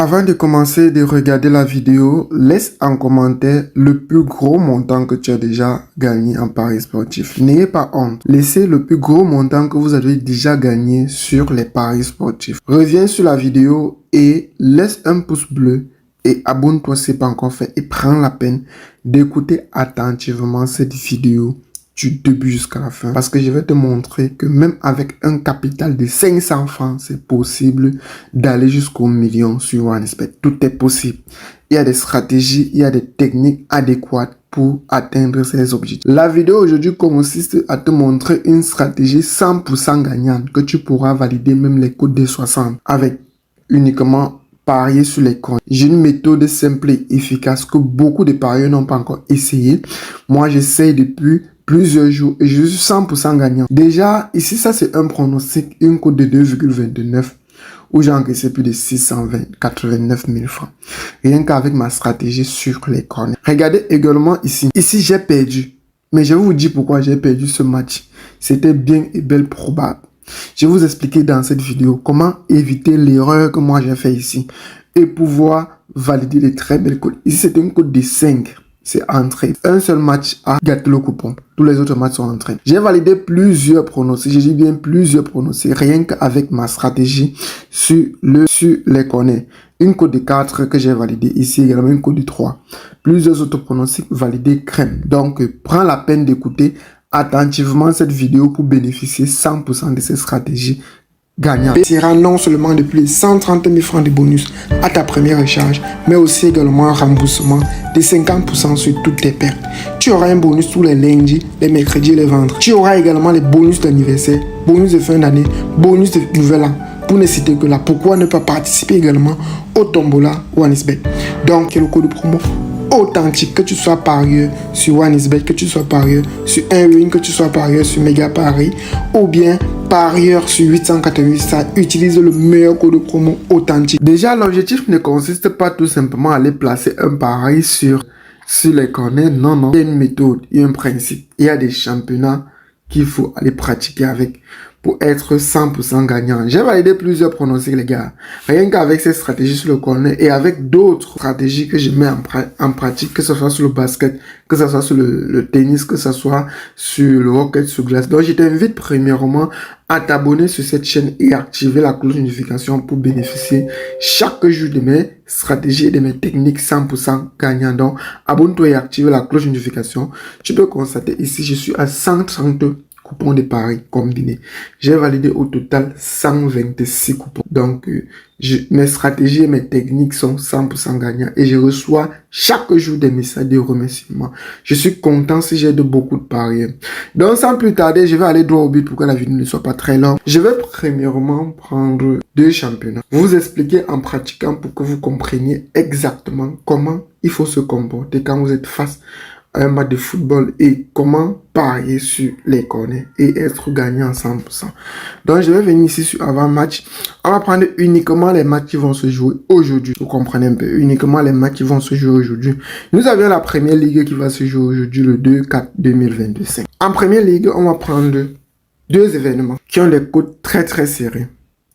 Avant de commencer de regarder la vidéo, laisse en commentaire le plus gros montant que tu as déjà gagné en paris sportif. N'ayez pas honte. Laissez le plus gros montant que vous avez déjà gagné sur les paris sportifs. Reviens sur la vidéo et laisse un pouce bleu et abonne-toi si ce n'est pas encore fait et prends la peine d'écouter attentivement cette vidéo du début jusqu'à la fin. Parce que je vais te montrer que même avec un capital de 500 francs, c'est possible d'aller jusqu'au million sur OneXBet. Tout est possible. Il y a des stratégies, il y a des techniques adéquates pour atteindre ces objectifs. La vidéo aujourd'hui consiste à te montrer une stratégie 100% gagnante que tu pourras valider même les codes des 60 avec uniquement parier sur les comptes. J'ai une méthode simple et efficace que beaucoup de parieurs n'ont pas encore essayé. Moi, j'essaye depuis plusieurs jours et je suis 100% gagnant. Déjà, ici, ça c'est un pronostic, une cote de 2,29 où j'ai encaissé plus de 89 000 francs. Rien qu'avec ma stratégie sur les corners. Regardez également ici. Ici, j'ai perdu. Mais je vais vous dire pourquoi j'ai perdu ce match. C'était bien et belle probable. Je vais vous expliquer dans cette vidéo comment éviter l'erreur que moi j'ai fait ici et pouvoir valider les très belles cotes. Ici, c'était une cote de 5. C'est entré. Un seul match a gâté le coupon. Tous les autres matchs sont entrés. J'ai validé plusieurs pronostics. Je dis bien plusieurs pronostics. Rien qu'avec ma stratégie sur les corners. Une cote de 4 que j'ai validé ici également. Une cote de 3. Plusieurs autres pronostics validés crème. Donc, prends la peine d'écouter attentivement cette vidéo pour bénéficier 100% de ces stratégies gagnantes. Tu auras non seulement de plus de 130 000 francs de bonus à ta première recharge, mais aussi également un remboursement de 50% sur toutes tes pertes. Tu auras un bonus tous les lundis, les mercredis et les vendredis. Tu auras également les bonus d'anniversaire, bonus de fin d'année, bonus de nouvel an. Pour ne citer que là, pourquoi ne pas participer également au tombola OneXBet. Donc, le code promo authentique, que tu sois parieur sur OneXBet, que tu sois parieur sur Unwin, que tu sois parieur sur Mega Paris ou bien parieur sur 888, ça utilise le meilleur code promo authentique. Déjà, l'objectif ne consiste pas tout simplement à aller placer un pari sur les corners. Non, non. Il y a une méthode, il y a un principe, il y a des championnats qu'il faut aller pratiquer avec pour être 100% gagnant. J'ai validé plusieurs pronostics, les gars. Rien qu'avec cette stratégie sur le corner et avec d'autres stratégies que je mets en pratique, que ce soit sur le basket, que ce soit sur le tennis, que ce soit sur le hockey sur glace. Donc, je t'invite premièrement à t'abonner sur cette chaîne et activer la cloche de notification pour bénéficier chaque jour de mes stratégies et de mes techniques 100% gagnant. Donc, abonne-toi et active la cloche de notification. Tu peux constater ici, je suis à 130 coupons de paris combinés. J'ai validé au total 126 coupons. Donc, mes stratégies et mes techniques sont 100% gagnants et je reçois chaque jour des messages de remerciements. Je suis content si j'ai de beaucoup de parieurs. Donc, sans plus tarder, je vais aller droit au but pour que la vidéo ne soit pas très longue. Je vais premièrement prendre 2 championnats. Vous expliquer en pratiquant pour que vous compreniez exactement comment il faut se comporter quand vous êtes face un match de football et comment parier sur les corners et être gagnant à 100%. Donc, je vais venir ici sur avant-match. On va prendre uniquement les matchs qui vont se jouer aujourd'hui. Vous comprenez un peu. Uniquement les matchs qui vont se jouer aujourd'hui. Nous avions la première ligue qui va se jouer aujourd'hui le 2/4/2025. En première ligue, on va prendre 2 événements qui ont des codes très très serrés.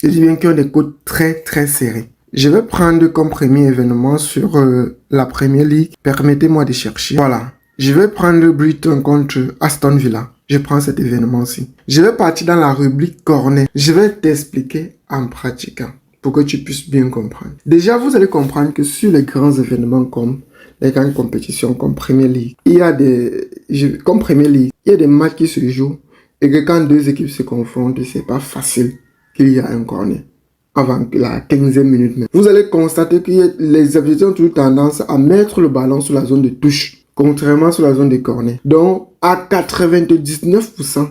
Je dis bien qui ont des codes très très serrés. Je vais prendre comme premier événement sur la première ligue. Permettez-moi de chercher. Voilà. Je vais prendre Brighton contre Aston Villa. Je prends cet événement-ci. Je vais partir dans la rubrique corner. Je vais t'expliquer en pratiquant pour que tu puisses bien comprendre. Déjà, vous allez comprendre que sur les grands événements comme les grandes compétitions comme Premier League, il y a des matchs qui se jouent et que quand 2 équipes se confrontent, c'est pas facile qu'il y a un corner avant la 15e minute. Vous allez constater que les adversaires ont toujours tendance à mettre le ballon sur la zone de touche, contrairement sur la zone des corners. Donc, à 99%,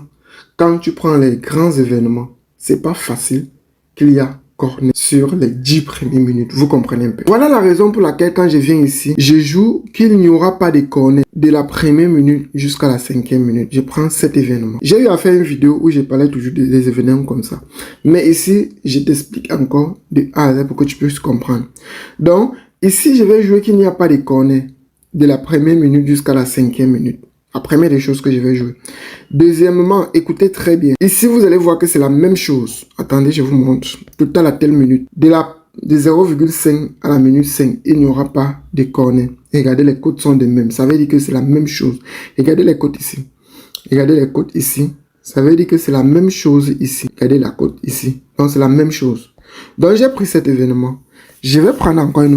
quand tu prends les grands événements, c'est pas facile qu'il y a corner sur les 10 premières minutes. Vous comprenez un peu. Voilà la raison pour laquelle quand je viens ici, je joue qu'il n'y aura pas de corner de la première minute jusqu'à la 5e minute. Je prends cet événement. J'ai eu à faire une vidéo où je parlais toujours des événements comme ça. Mais ici, je t'explique encore de A à Z pour que tu puisses comprendre. Donc, ici, je vais jouer qu'il n'y a pas de corner de la première minute jusqu'à la 5e minute. La première des choses que je vais jouer. Deuxièmement, écoutez très bien. Ici, vous allez voir que c'est la même chose. Attendez, je vous montre. Total à telle minute. De la de 0,5 à la minute 5, il n'y aura pas de corner. Regardez, les côtes sont les mêmes. Ça veut dire que c'est la même chose. Regardez les côtes ici. Regardez les côtes ici. Ça veut dire que c'est la même chose ici. Regardez la côte ici. Donc, c'est la même chose. Donc, j'ai pris cet événement. Je vais prendre encore un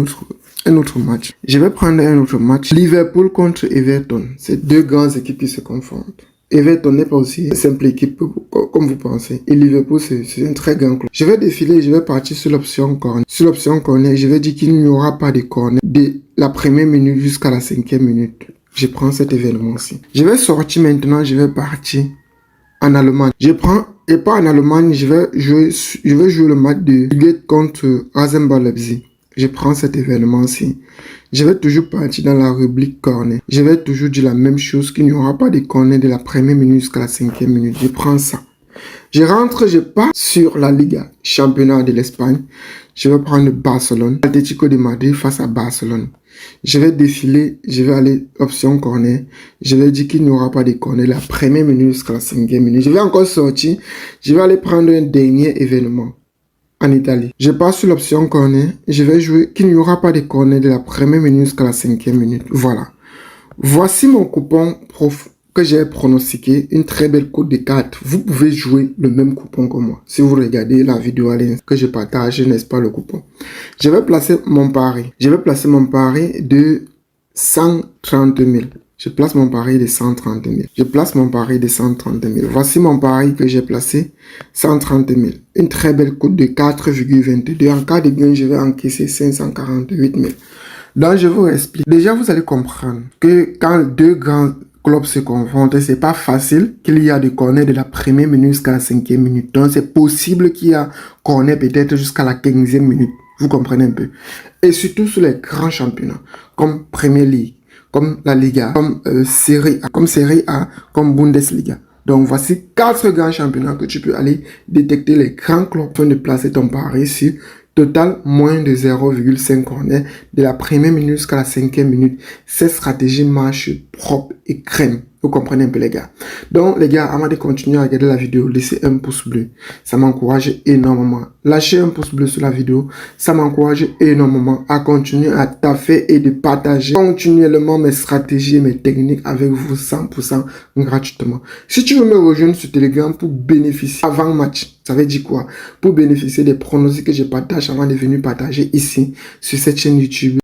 autre match. Je vais prendre un autre match. Liverpool contre Everton. C'est deux grandes équipes qui se confrontent. Everton n'est pas aussi une simple équipe comme vous pensez. Et Liverpool, c'est un très grand club. Je vais défiler, je vais partir sur l'option corner. Sur l'option corner, je vais dire qu'il n'y aura pas de corner de la première minute jusqu'à la 5e minute. Je prends cet événement-ci. Je vais sortir maintenant, je vais partir en Allemagne. Je prends, et pas en Allemagne, je vais jouer le match de Stuttgart contre Rasenball Leipzig. Je prends cet événement-ci. Je vais toujours partir dans la rubrique corner. Je vais toujours dire la même chose, qu'il n'y aura pas de corner de la première minute jusqu'à la 5e minute. Je prends ça. Je rentre, je pars sur la Liga, championnat de l'Espagne. Je vais prendre Barcelone, Atlético de Madrid face à Barcelone. Je vais défiler, je vais aller option corner. Je vais dire qu'il n'y aura pas de corner de la première minute jusqu'à la 5e minute. Je vais encore sortir, je vais aller prendre un dernier événement. En Italie. Je passe sur l'option corner. Je vais jouer qu'il n'y aura pas de corner de la première minute jusqu'à la 5e minute. Voilà. Voici mon coupon que j'ai pronostiqué. Une très belle cote de cartes. Vous pouvez jouer le même coupon que moi. Si vous regardez la vidéo à l'instant que je partage, n'est-ce pas, le coupon. Je vais placer mon pari. Je vais placer mon pari de 130 000. Je place mon pari de 130 000. Je place mon pari de 130 000. Voici mon pari que j'ai placé, 130 000. Une très belle cote de 4,22. En cas de gain, je vais encaisser 548 000. Donc, je vous explique. Déjà, vous allez comprendre que quand deux grands clubs se confrontent, c'est pas facile qu'il y a des corners de la première minute jusqu'à la 5e minute. Donc, c'est possible qu'il y a corner peut-être jusqu'à la 15e minute. Vous comprenez un peu. Et surtout sur les grands championnats, comme Premier League, comme la Liga, comme Serie A, comme Bundesliga. Donc, voici 4 grands championnats que tu peux aller détecter les grands clubs afin de placer ton pari sur total moins de 0,5 corner de la première minute jusqu'à la 5e minute. Cette stratégie marche propre et crème. Vous comprenez un peu, les gars. Donc, les gars, avant de continuer à regarder la vidéo, laissez un pouce bleu. Ça m'encourage énormément. Lâchez un pouce bleu sur la vidéo. Ça m'encourage énormément à continuer à taffer et de partager continuellement mes stratégies et mes techniques avec vous 100% gratuitement. Si tu veux me rejoindre sur Telegram pour bénéficier avant match, ça veut dire quoi? Pour bénéficier des pronostics que je partage avant de venir partager ici sur cette chaîne YouTube.